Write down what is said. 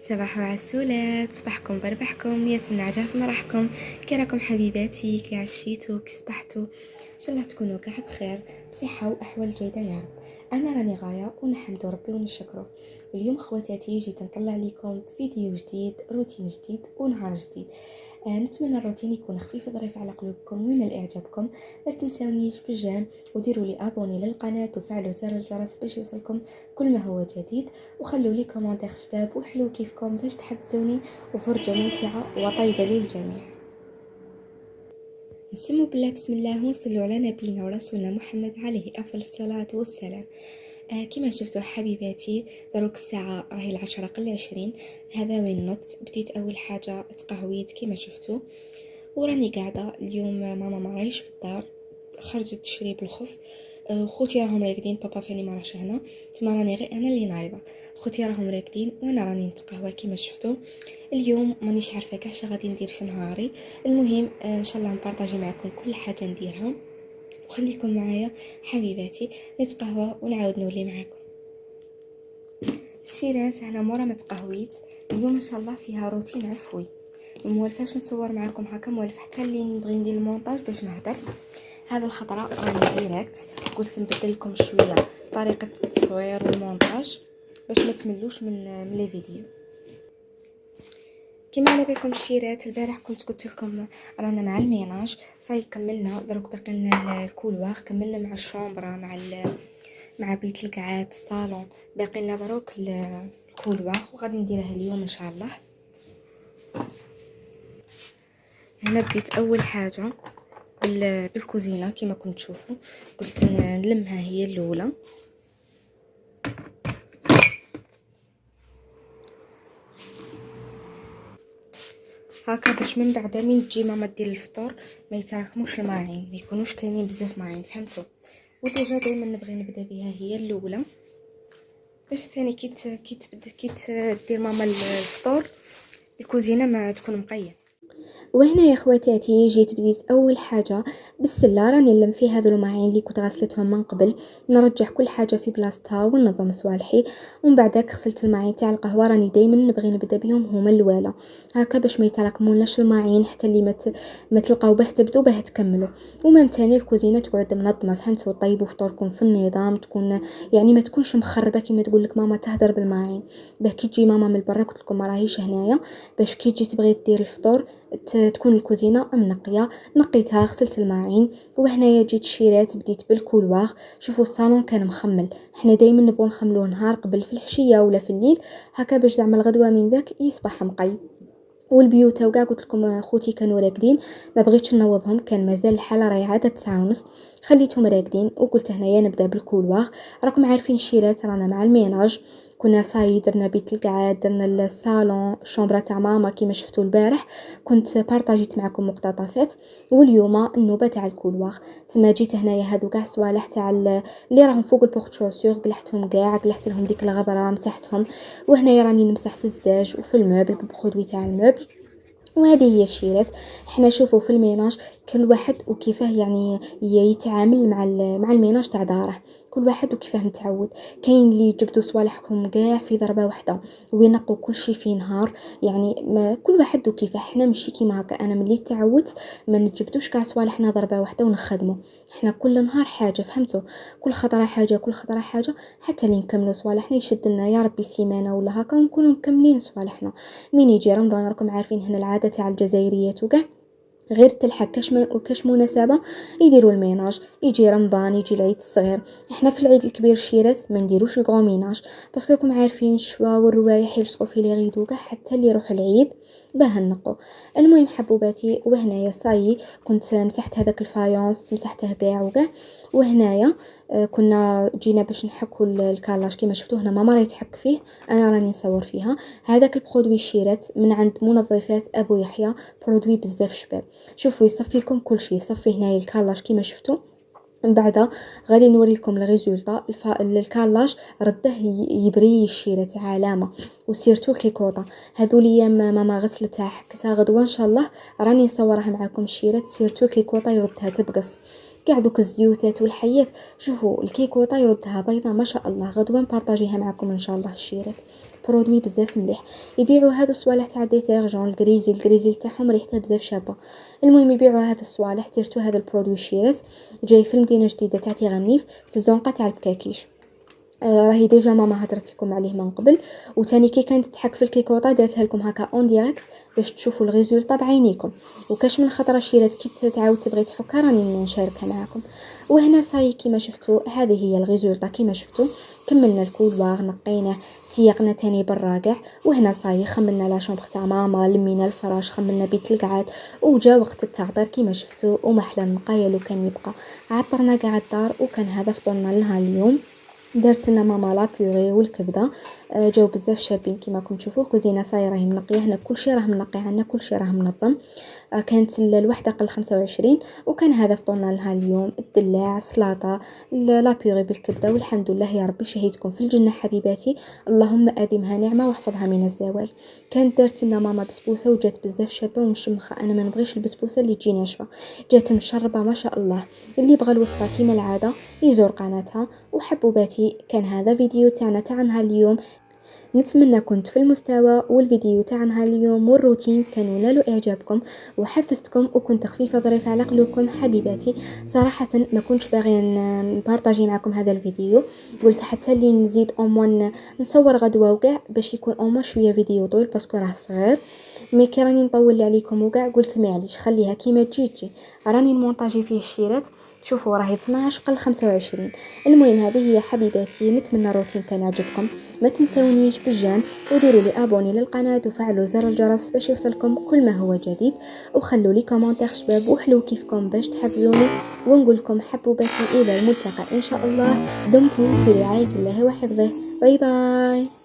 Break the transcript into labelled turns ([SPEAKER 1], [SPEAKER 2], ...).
[SPEAKER 1] صباح وعسولات، صباحكم بربحكم، يا النعجة في مرحكم. كي راكم حبيباتي؟ كي عشيتوا؟ كي صبحتوا؟ ان شاء الله تكونوا كاع بخير بصحه واحوال جيده يا رب. انا راني غايه ونحمد ربي ونشكره. اليوم خواتاتي جيت نطلع لكم فيديو جديد، روتين جديد ونهار جديد. نتمنى الروتين يكون خفيف ظريف على قلوبكم وينال اعجابكم. ما تنسونيش بالجيم وديروا لي ابوني للقناه وفعلوا زر الجرس باش يوصلكم كل ما هو جديد، وخلوا لي كومنتير شباب وحلو كيفكم باش تحفزوني، وفرجه ممتعه وطيبه للجميع. نسمو بالله بسم الله ونصلوا على نبينا ورسولنا محمد عليه افضل الصلاه والسلام. كما شفتوا حبيباتي، دروك الساعه راهي 10:20. هذا وين نط بديت اول حاجه تقهويت كما شفتوا، وراني قاعده اليوم. ماما ما راهيش في الدار، خرجت تشري بالخف. خوتي راهم راقدين، بابا فاني ما راهش هنا، تما راني غير انا اللي نايضه. خوتي راهم راقدين وانا راني نتقهوى كما شفتوا. اليوم مانيش عارفه كاع اش غادي ندير في نهاري. المهم ان شاء الله نبارطاجي معكم كل حاجه نديرها، وخليكم معايا حبيباتي نتقهوى ونعاود نولي معكم. الشيرات هنا مورا ما تقهويت. اليوم ان شاء الله فيها روتين عفوي، موالفاش نصور معكم هكا، موالف حتى اللي نبغي ندير المونتاج باش نهدر. هذا الخضراء راني ديريكت قلت نبدل لكم شويه طريقه التصوير والمونتاج باش ما تملوش من لي فيديو. كما على بالكم الشيرات، البارح كنت قلت لكم رانا مع الميناج صاي كملنا، دروك باقي لنا الكولوار، كملنا مع الشومبرا مع بيت القعاد الصالون، باقي لنا دروك الكولوار وغادي نديرها اليوم ان شاء الله. هنا بديت اول حاجه بالكوزينه كما كنت تشوفوا، قلت نلمها هي الاولى. هكا باش من بعد من تجي ماما دير الفطور ما يتراكموش الماعين، ما يكونوش كاينين بزاف ماعين، فهمتوا؟ وديجا دائما نبغي نبدا بها هي الاولى، باش ثاني كي دير ماما الفطور الكوزينه ما تكون مقيه. وهنا يا خواتاتي جيت بديت اول حاجه بالسله، راني نلم فيه هذو الماعين اللي كنت غسلتهم من قبل، نرجع كل حاجه في بلاصتها وننظم صوالحي. ومن بعدك غسلت الماعين تاع القهوه، راني دائما نبغي نبدا بهم هما الاولى، هكا باش ما يتراكموناش الماعين حتى اللي ما تلقاو باه تبدو باه تكملوا. ومام تاني الكوزينه تقعد منظمه، فهمتوا؟ طيبوا فطوركم في النظام، تكون يعني ما تكونش مخربه كما تقول لك ماما تهدر بالماعين. باه كي تجي ماما من برا، قلت لكم ما راهيش هنايا، باش كي تجي تبغي دير الفطور تكون الكوزينه منقيه. نقيتها غسلت الماعين، وهنايا جيت الشيرات بديت بالكولواغ. شوفوا الصالون كان مخمل، حنا دائما نبغوا نخملوه نهار قبل في الحشيه ولا في الليل، هكا باش زعما الغدوه من ذاك يصبح نقي. والبيوتا وكاع قلت لكم خوتي كانوا راقدين، ما بغيتش نوضهم، كان مازال الحاله راهي عاده 9:30، خليتهم راقدين وقلت هنايا نبدا بالكولواغ. راكم عارفين الشيرات رانا مع الميناج، كنا صاي درنا بيت القعاد، درنا الصالون، الشومبرا تاع ماما كيما شفتوا البارح، كنت بارطاجيت معكم مقتطفات. واليوم النوبه تاع الكولواغ، تما جيت هنايا هذو كاع الصوالح تاع اللي راهم فوق البورت شوسور قلعتهم كاع، قلعت لهم ديك الغبره مسحتهم. وهنايا راني نمسح في الزداج وفي الموبل بالبرودوي تاع الموبل. وهذه هي الشيرات. احنا شوفوا في الميناج كل واحد وكيفاه يعني يتعامل مع الميناج تاع داره، كل واحد وكيفاه متعود. كاين اللي يجبدوا صوالحهم كاع في ضربه واحده وينقوا كل شيء في نهار، يعني ما كل واحد وكيفاه. احنا ماشي كيما هكا، انا ملي تعودت ما نجبدوش كاع صوالحنا ضربه واحده ونخدموا، احنا كل نهار حاجه، فهمتوا؟ كل خطره حاجه كل خطره حاجه، حتى اللي نكملوا صوالحنا يشد لنا يا ربي سيمانه ولا هكا ونكونوا مكملين صوالحنا. من يجي رمضان راكم عارفين هنا العاده تاع الجزائريات وكاع غير تلحق كاش مناسبه يديروا الميناج. يجي رمضان، يجي العيد الصغير، احنا في العيد الكبير الشيرات ما نديروش الكوميناج، باسكو راكم عارفين الشوا والروايح يلصقوا في لي غيدو كاع حتى اللي يروح العيد باه نقو. المهم حبوباتي، وهنايا صاي كنت مسحت هذاك الفايونس، مسحته كاع وكاع. وهنايا كنا جينا باش نحكوا الكالاج كما شفتوا، هنا ماما راهي تحك فيه، انا راني نصور فيها. هذاك البرودوي الشيرات من عند منظفات ابو يحيى، برودوي بزاف شباب. شوفوا يصفي لكم كل شيء، يصفي هنايا الكالاج كما شفتوا. من بعد غادي نوري لكم الريزولطا. الكالاج رده يبري الشيرات علامه، وسيرتو الكيكوطه هذو الايام ماما غسلتها حكتها، غدوه ان شاء الله راني نصورها معكم الشيرات. سيرتو الكيكوطه يردها تبقص كاع دوك الزيوتات والحيات. شوفوا الكيكوطه يردها بيضه ما شاء الله، غدوه نبارطاجيها معكم ان شاء الله الشيرات. برودوي بزاف مليح. يبيعوا هادو الصوالح تاع ديتيرجون الغريزيل تاعهم ريحته بزاف شابه. المهم يبيعوا هادو الصوالح، سيرتو هذا البرودوي شيرات جاي في المدينه الجديده تاع تيغنيف في الزنقه تاع البكاكيش. راهي ديجا ماما هضرت لكم عليه من قبل، وثاني كي كانت تحك في الكيكوطه دارتها لكم هكا اون ديريكت باش تشوفوا الريزولطا بعينيكم. وكاش من خطره شيرات كي تعاود تبغي تحكها راني نشاركها معكم. وهنا صاي كيما شفتوا هذه هي الريزولطا كيما شفتوا. كملنا الكولوار، نقيناه، سيقنا تاني بالراقع. وهنا صاي خملنا لا شومبر تاع ماما، لمينا الفراش، خملنا بيت القعاد، وجا وقت التعطير كيما شفتوا. ومحلى النقايه لو كان يبقى، عطرنا قاع الدار. وكان هذا فطورنا لها اليوم. درت لنا ماما لا بيوري والكبده، جاو بزاف شابين كيما راكم تشوفوا. الكوزينه صاي راهي منقيه، هنا كلشي راه منقي عندنا، كلشي راه منظم. كانت الوحده قل 25. وكان هذا فطورنا لها اليوم، الدلاع، السلطه، لا بيوري بالكبده. والحمد لله يا ربي شهيتكم في الجنه حبيباتي، اللهم اديمها نعمه واحفظها من الزوال. كانت درت لنا ماما بسبوسه وجات بزاف شابه ومشمخه، انا ما نبغيش البسبوسه اللي تجي ناشفه، جات مشربه ما شاء الله. اللي بغى الوصفه كيما العاده يزور قناتها. وحبوباتي كان هذا فيديو تاعنا تاع نهار اليوم، نتمنى كنت في المستوى، والفيديو تاع نهار اليوم والروتين كانوا نالوا اعجابكم وحفزتكم وكنت خفيفه ظريفه على قلوبكم حبيباتي. صراحه ما كنتش باغي نبارطاجي معكم هذا الفيديو، قلت حتى اللي نزيد اومون نصور غدوه وكاع باش يكون اومون شويه فيديو طويل باسكو راه صغير. مي كي راني نطول عليكم وكاع قلت معليش خليها كيما تجي. راني نمونطاجي فيه الشيرات، شوفوا راهي 12 قل 25. المهم هذه هي حبيباتي، نتمنى الروتين كان عجبكم. ما تنسونيش بالجيم وديروا لي ابوني للقناه وفعلوا زر الجرس باش يوصلكم كل ما هو جديد. وخلوا لي كومونتير شباب وحلو كيفكم باش تحفزوني. ونقول لكم حبوباتي الى الملتقى ان شاء الله. دمتم في رعايه الله وحفظه. باي باي.